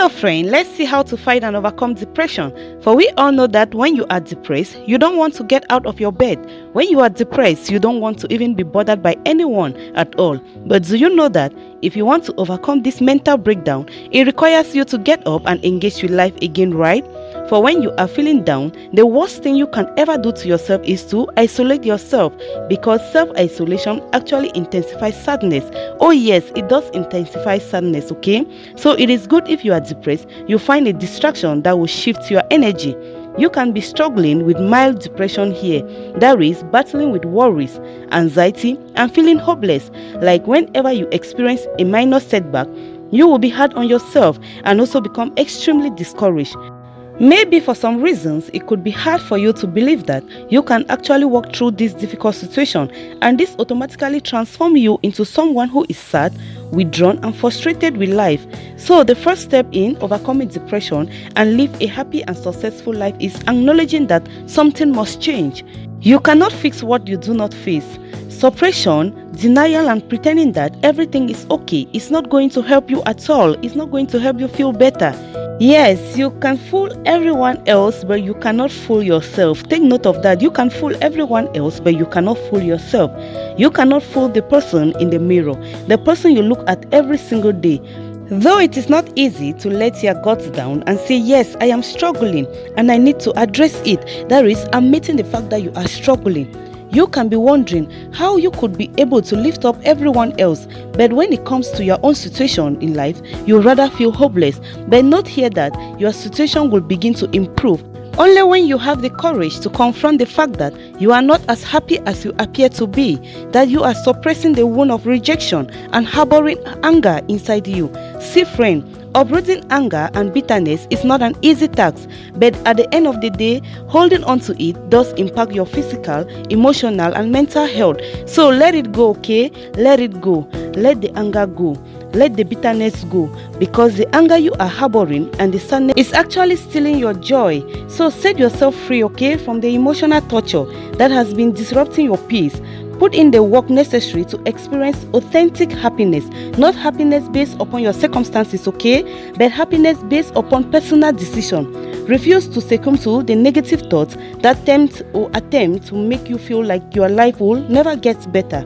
Hello friend, let's see how to fight and overcome depression. For we all know that when you are depressed, you don't want to get out of your bed. When you are depressed, you don't want to even be bothered by anyone at all. But do you know that if you want to overcome this mental breakdown, it requires you to get up and engage with life again, right? For when you are feeling down, the worst thing you can ever do to yourself is to isolate yourself, because self-isolation actually intensifies sadness. Oh yes, it does intensify sadness, okay? So it is good if you are depressed, you find a distraction that will shift your energy. You can be struggling with mild depression here, that is, battling with worries, anxiety, and feeling hopeless. Like whenever you experience a minor setback, you will be hard on yourself and also become extremely discouraged. Maybe for some reasons, it could be hard for you to believe that you can actually walk through this difficult situation, and this automatically transforms you into someone who is sad, withdrawn, and frustrated with life. So the first step in overcoming depression and live a happy and successful life is acknowledging that something must change. You cannot fix what you do not face. Suppression, denial, and pretending that everything is okay is not going to help you at all. It's not going to help you feel better. Yes, you can fool everyone else, but you cannot fool yourself. Take note of that. You can fool everyone else, but you cannot fool yourself. You cannot fool the person in the mirror, the person you look at every single day. Though it is not easy to let your guards down and say, yes, I am struggling and I need to address it. That is, admitting the fact that you are struggling. You can be wondering how you could be able to lift up everyone else, but when it comes to your own situation in life, you rather feel hopeless. But note here that your situation will begin to improve only when you have the courage to confront the fact that you are not as happy as you appear to be, that you are suppressing the wound of rejection and harboring anger inside you. See friend, uprooting anger and bitterness is not an easy task, but at the end of the day, holding on to it does impact your physical, emotional, and mental health. So let it go, okay? Let it go. Let the anger go. Let the bitterness go, because the anger you are harboring and the sadness is actually stealing your joy. So set yourself free, okay, from the emotional torture that has been disrupting your peace. Put in the work necessary to experience authentic happiness, not happiness based upon your circumstances, okay, but happiness based upon personal decision. Refuse to succumb to the negative thoughts that attempt to make you feel like your life will never get better.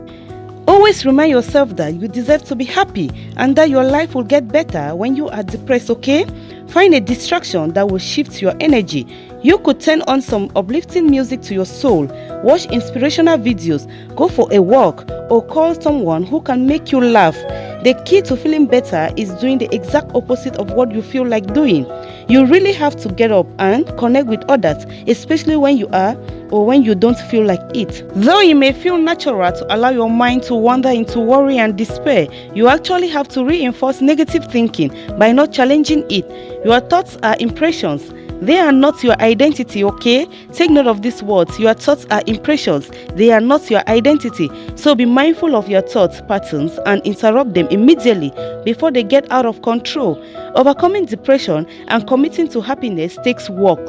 Always remind yourself that you deserve to be happy and that your life will get better when you are depressed, okay? Find a distraction that will shift your energy. You could turn on some uplifting music to your soul, watch inspirational videos, go for a walk, or call someone who can make you laugh. The key to feeling better is doing the exact opposite of what you feel like doing. You really have to get up and connect with others, especially when you are or when you don't feel like it. Though it may feel natural to allow your mind to wander into worry and despair, you actually have to reinforce negative thinking by not challenging it. Your thoughts are impressions. They are not your identity, okay? Take note of these words. Your thoughts are impressions. They are not your identity. So be mindful of your thought patterns and interrupt them immediately before they get out of control. Overcoming depression and committing to happiness takes work,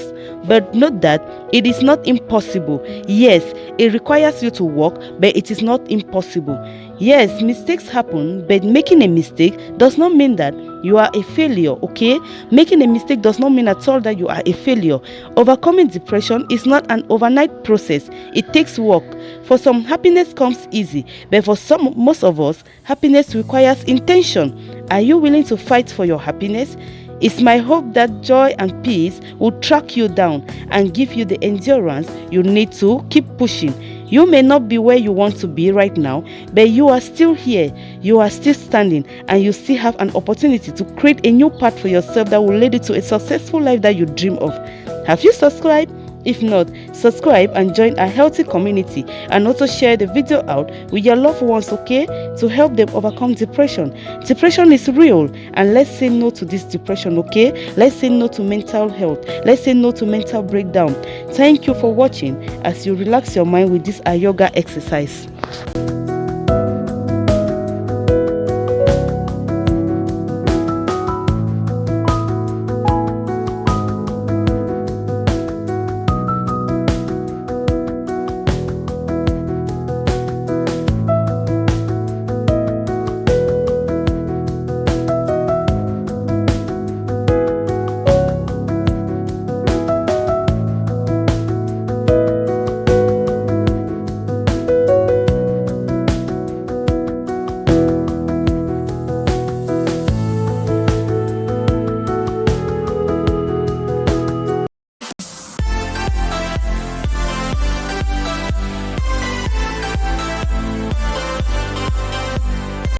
but note that it is not impossible. Yes, it requires you to work, but it is not impossible. Yes, mistakes happen, but making a mistake does not mean that you are a failure, okay? Making a mistake does not mean at all that you are a failure. Overcoming depression is not an overnight process. It takes work. For some, happiness comes easy, but for most of us, happiness requires intention. Are you willing to fight for your happiness? It's my hope that joy and peace will track you down and give you the endurance you need to keep pushing. You may not be where you want to be right now, but you are still here, you are still standing, and you still have an opportunity to create a new path for yourself that will lead you to a successful life that you dream of. Have you subscribed? If not, subscribe and join our healthy community, and also share the video out with your loved ones, okay, to help them overcome depression. Depression is real, and let's say no to this depression, okay? Let's say no to mental health. Let's say no to mental breakdown. Thank you for watching as you relax your mind with this yoga exercise.